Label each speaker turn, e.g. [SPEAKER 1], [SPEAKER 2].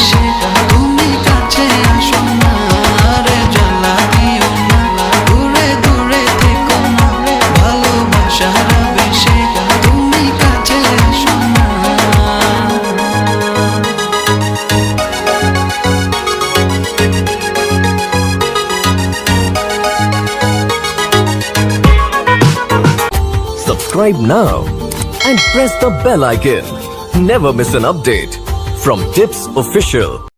[SPEAKER 1] বেশে তুমি কাছে আসো না রে জ্বালা দিও না দূরে দূরে থেকো না ভালোবাসার বেশে তুমি কাছে আসো না
[SPEAKER 2] Subscribe now and press the bell icon. Never miss an update from Tips Official.